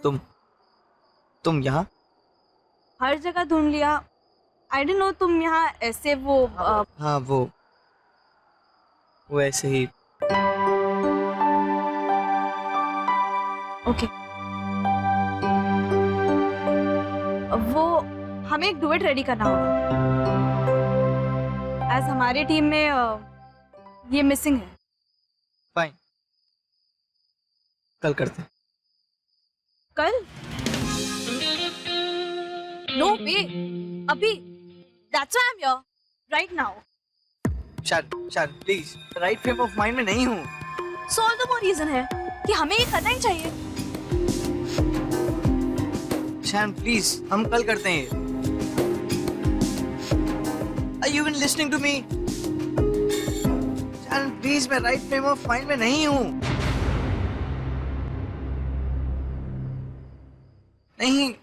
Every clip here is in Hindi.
तुम यहाँ? हर जगह ढूंढ लिया। आई डोंट नो तुम यहाँ ऐसे वो हाँ वो ऐसे ही। ओके। वो हमें एक डुएट रेडी करना होगा। एज हमारी टीम में ये मिसिंग है। फाइन, कल करते हैं। कल? नो वे, अभी। That's why I am here right now. शायद please, right frame of mind में नहीं हूँ। So all the more reason है कि हमें ये करना ही चाहिए। शायद प्लीज, हम कल करते हैं। Are you even listening to me? शायद प्लीज, मैं राइट फ्रेम ऑफ माइंड में नहीं हूँ। नहीं।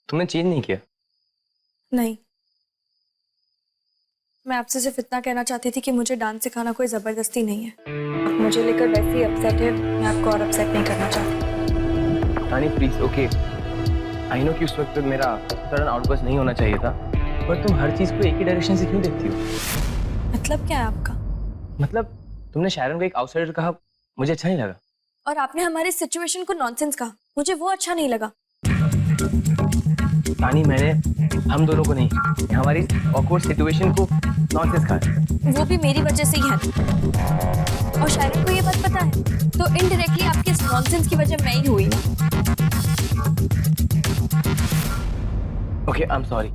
तुमने चेंज नहीं किया? नहीं, मैं आपसे सिर्फ इतना कहना चाहती थी कि मुझे डांस सिखाना कोई जबरदस्ती नहीं है। मुझे लेकर वैसे ही अपसेट है, मैं आपको और अपसेट नहीं करना चाहती। तानी प्लीज, ओके आई नो कि उस वक्त मेरा सडन आउटबर्स्ट नहीं होना चाहिए था, पर तुम हर चीज को एक ही डायरेक्शन से क्यों देखती हो? मतलब क्या है आपका? मतलब तुमने शायरन को एक आउटसाइडर कहा, मुझे अच्छा नहीं लगा। और आपने हमारी सिचुएशन को नॉनसेंस कहा, मुझे वो अच्छा नहीं लगा। तानी, मैंने हम दोनों को नहीं, हमारी ऑकवर्ड सिचुएशन को नॉनसेंस कहा। वो भी मेरी वजह से ही है, और शायरन को ये बात पता है, तो इनडायरेक्टली आपके इस नॉनसेंस की वजह मैं ही हुई ना। Okay, I am sorry.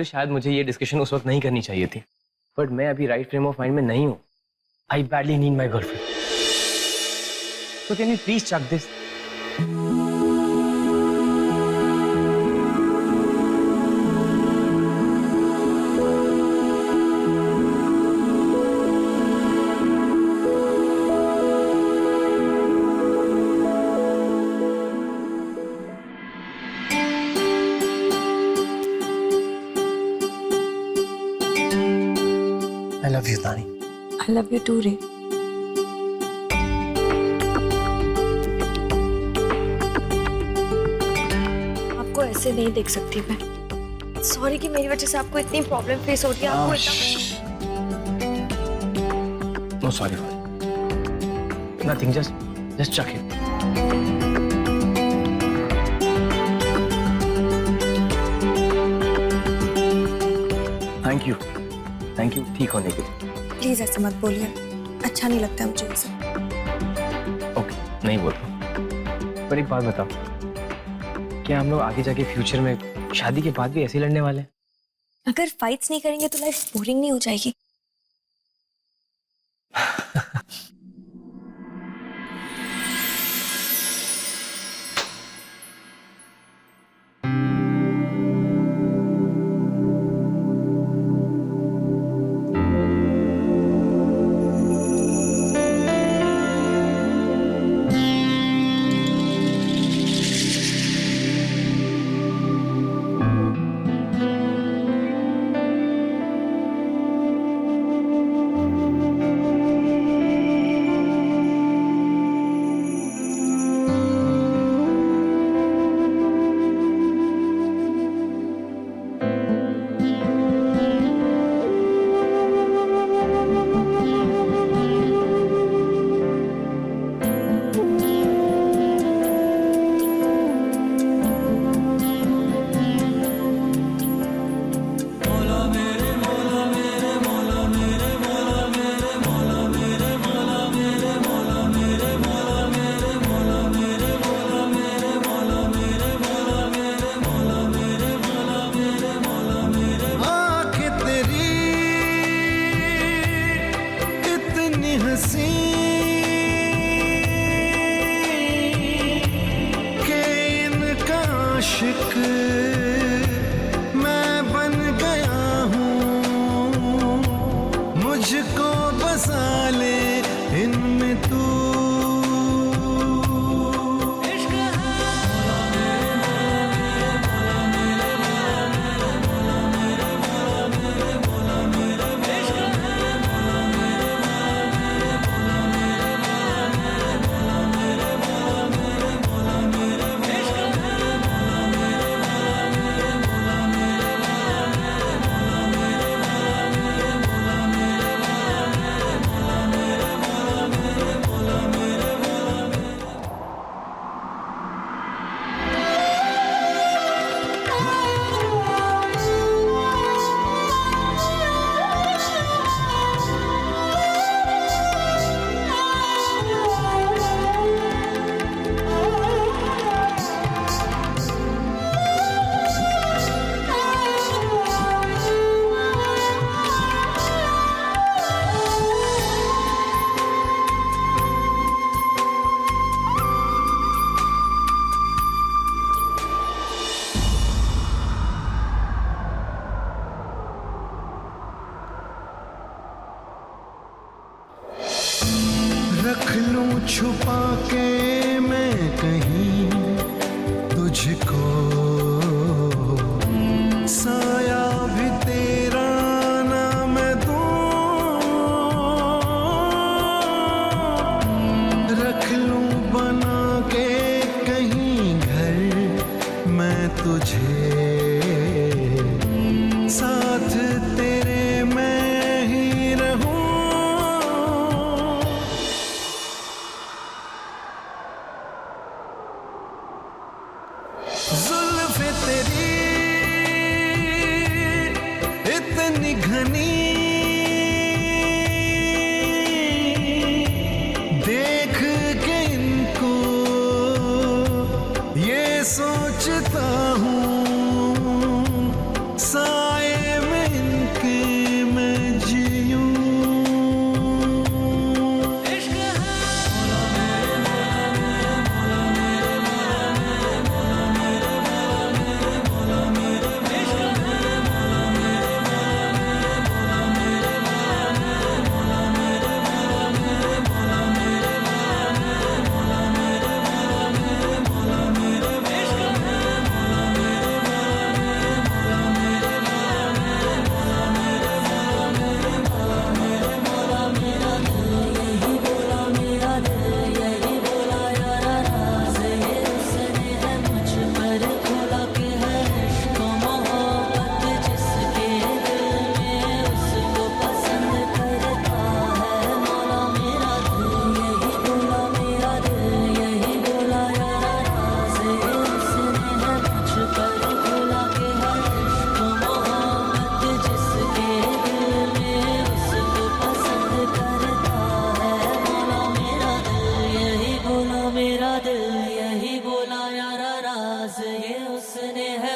शायद मुझे ये डिस्कशन उस वक्त नहीं करनी चाहिए थी, बट मैं अभी राइट फ्रेम ऑफ माइंड में नहीं हूँ। आई badly need my girlfriend, so can you please chuck this? I love you, Tani. I love you too, रे। आपको ऐसे नहीं देख सकती मैं। सॉरी कि मेरी वजह से आपको इतनी प्रॉब्लम फेस होती है। आपको No, sorry. Nothing. Just chuck it. Thank you. ठीक होने के लिए। प्लीज ऐसे मत बोलिए, अच्छा नहीं लगता मुझे ऐसे। ओके, नहीं बोलता। पर एक बात बताओ, क्या हम लोग आगे जाके फ्यूचर में शादी के बाद भी ऐसे लड़ने वाले हैं? अगर फाइट्स नहीं करेंगे तो लाइफ बोरिंग नहीं हो जाएगी? हंसी के इनका आशिक मैं बन गया हूँ, मुझको बसा ले इनमें तू। रख लूं छुपा के मैं कहीं तुझको, साया भी तेरा ना मैं दूं। रख लूं बना के कहीं घर मैं तुझे, साथ तेरे मैं ही रहूं। जुल्फ़े तेरी इतनी घनी, देख के इनको ये सोचता हूँ, साए में इनके मैं जीऊं।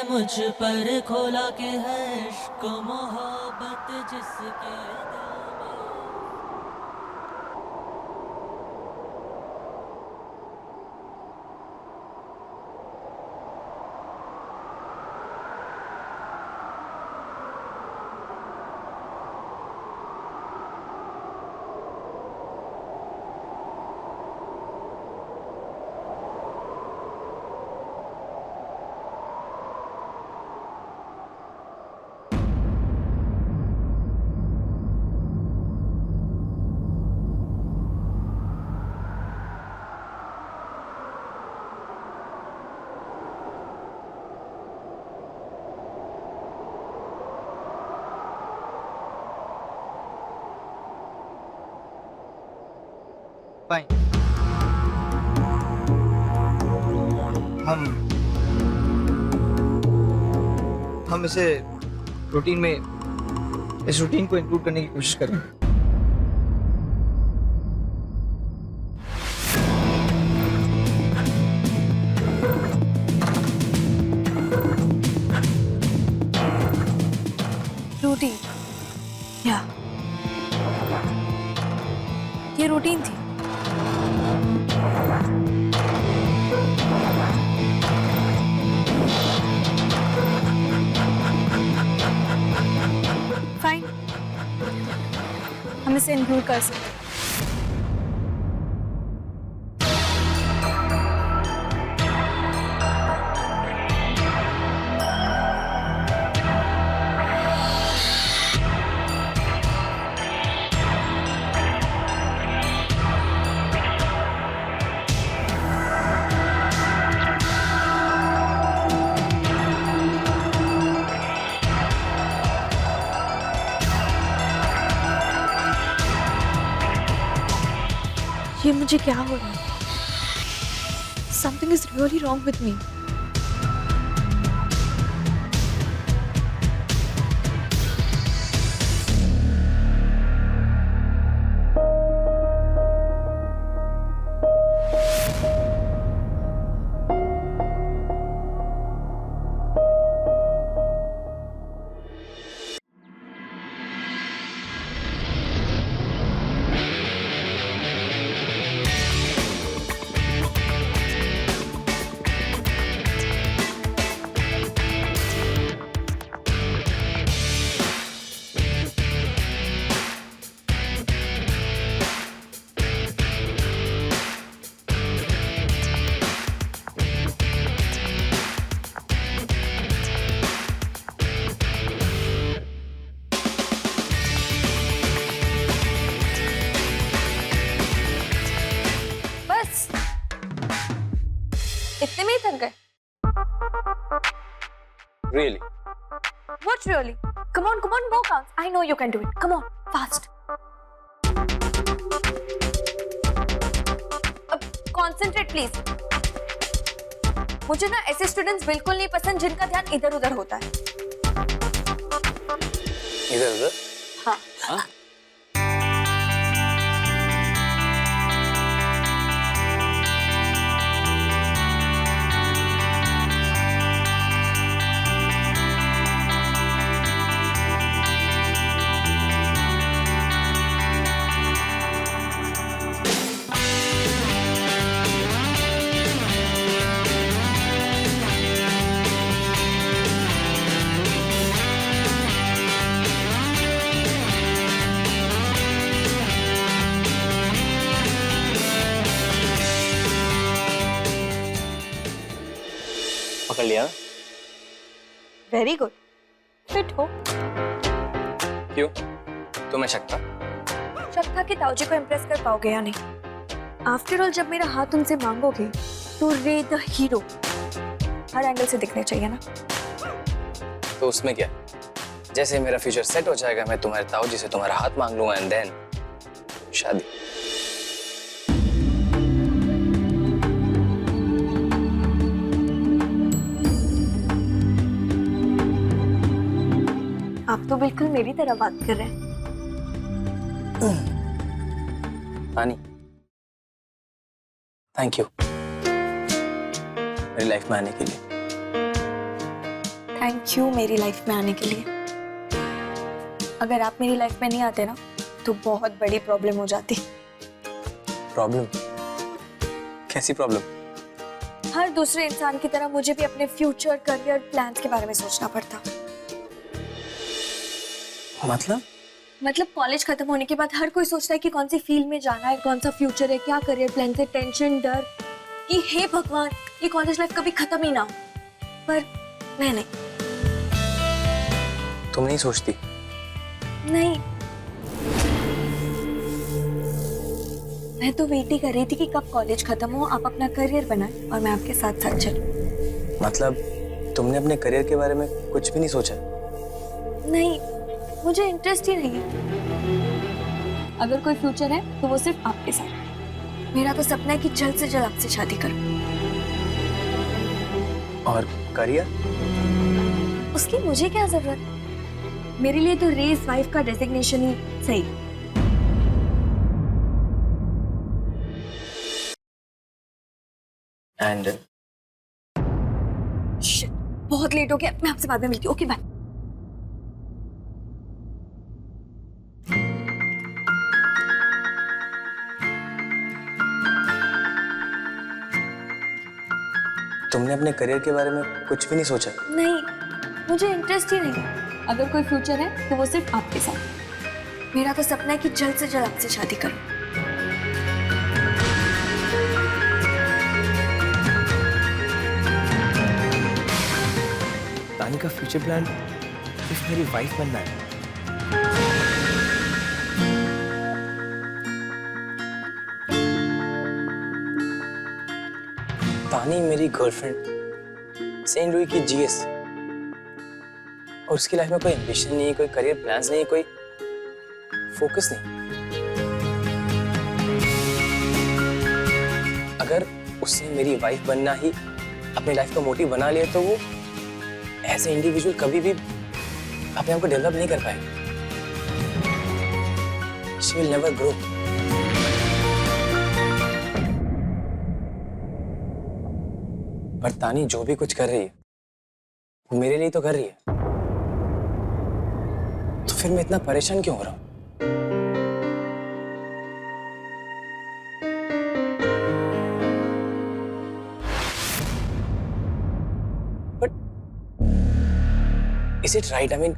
मुझ पर खोला के है इश्क मोहब्बत जिसके दिल में। फाइन, हम इसे रूटीन में, इस रूटीन को इंक्लूड करने की कोशिश करें। रूटीन, या ये रूटीन रूटीन थी। फाइन, हम इसे इंक्लूड कर सकते हैं। ये मुझे क्या हो रहा है? Something is really wrong with me. बस इतने में ही थक गए? Really? What really? Come on, more counts. I know you can do it. Come on, fast. अब concentrate please. मुझे ना ऐसे स्टूडेंट्स बिल्कुल नहीं पसंद जिनका ध्यान इधर उधर होता है। इधर उधर? हाँ। हाँ? पकड़ लिया? वेरी गुड, फिट हो। क्यों? तुम्हें शक था? शक था कि ताऊजी को इम्प्रेस कर पाओगे या नहीं। आफ्टर ऑल जब मेरा हाथ उनसे मांगोगे तो रे द हीरो हर एंगल से दिखने चाहिए ना। तो उसमें क्या? जैसे मेरा फ्यूचर सेट हो जाएगा मैं तुम्हारे ताऊजी से तुम्हारा हाथ मांग लूंगा एंड देन शादी। आप तो बिल्कुल मेरी तरह बात कर रहे हैं। पानी, थैंक यू मेरी लाइफ में आने के लिए। थैंक यू मेरी लाइफ में आने के लिए। अगर आप मेरी लाइफ में नहीं आते ना तो बहुत बड़ी प्रॉब्लम हो जाती। प्रॉब्लम? कैसी प्रॉब्लम? हर दूसरे इंसान की तरह मुझे भी अपने फ्यूचर करियर प्लान्स के बारे में सोचना पड़ता। मतलब कॉलेज खत्म होने के बाद हर कोई सोचता है कि कौन सी फील्ड में जाना है, कौन सा फ्यूचर है, क्या करियर प्लान है। टेंशन, डर कि हे भगवान ये कॉलेज लाइफ कभी खत्म ही ना हो। पर मैं नहीं। तुम नहीं सोचती? नहीं, मैं तो वेट ही कर रही थी कि कब कॉलेज खत्म हो, आप अपना करियर बनाए और मैं आपके साथ साथ चलूं। मतलब तुमने अपने करियर के बारे में कुछ भी नहीं सोचा? नहीं, मुझे इंटरेस्ट ही नहीं है। अगर कोई फ्यूचर है तो वो सिर्फ आपके साथ। मेरा तो सपना है कि जल्द से जल्द आपसे शादी करूं। और करियर? उसकी मुझे क्या जरूरत? मेरे लिए तो रेस वाइफ का डेजिग्नेशन ही सही। एंड शिट, बहुत लेट हो गया, मैं आपसे बाद में मिलती हूँ। Okay bye. तुमने अपने करियर के बारे में कुछ भी नहीं सोचा? नहीं, मुझे इंटरेस्ट ही नहीं है। अगर कोई फ्यूचर है तो वो सिर्फ आपके साथ। मेरा तो सपना है कि जल्द से जल्द आपसे शादी करूं। तानी का फ्यूचर प्लान सिर्फ मेरी वाइफ बनना है। तानी मेरी गर्लफ्रेंड, सेंट लुई की जीएस, और उसकी लाइफ में कोई एम्बिशन नहीं है, कोई करियर प्लान्स नहीं है, कोई फोकस नहीं। अगर उसने मेरी वाइफ बनना ही अपनी लाइफ का मोटिव बना लिया तो वो ऐसे इंडिविजुअल कभी भी अपने आप को डेवलप नहीं कर पाएगी। She will never grow. पर तानी जो भी कुछ कर रही है वो मेरे लिए तो कर रही है, तो फिर मैं इतना परेशान क्यों हो रहा हूं? Is it right? I mean,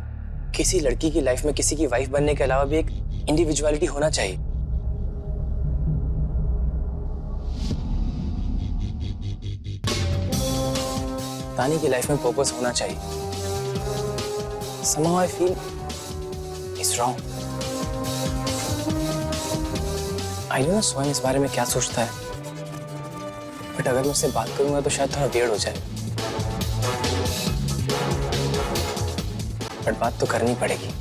किसी लड़की की लाइफ में किसी की वाइफ बनने के अलावा भी एक इंडिविजुअलिटी होना चाहिए। तानी की लाइफ में पर्पस होना चाहिए। Somehow I feel it's wrong. I don't know स्वयं इस बारे में क्या सोचता है, बट अगर मैं उससे बात करूंगा तो शायद थोड़ा वियर्ड हो जाए। बट बात तो करनी पड़ेगी।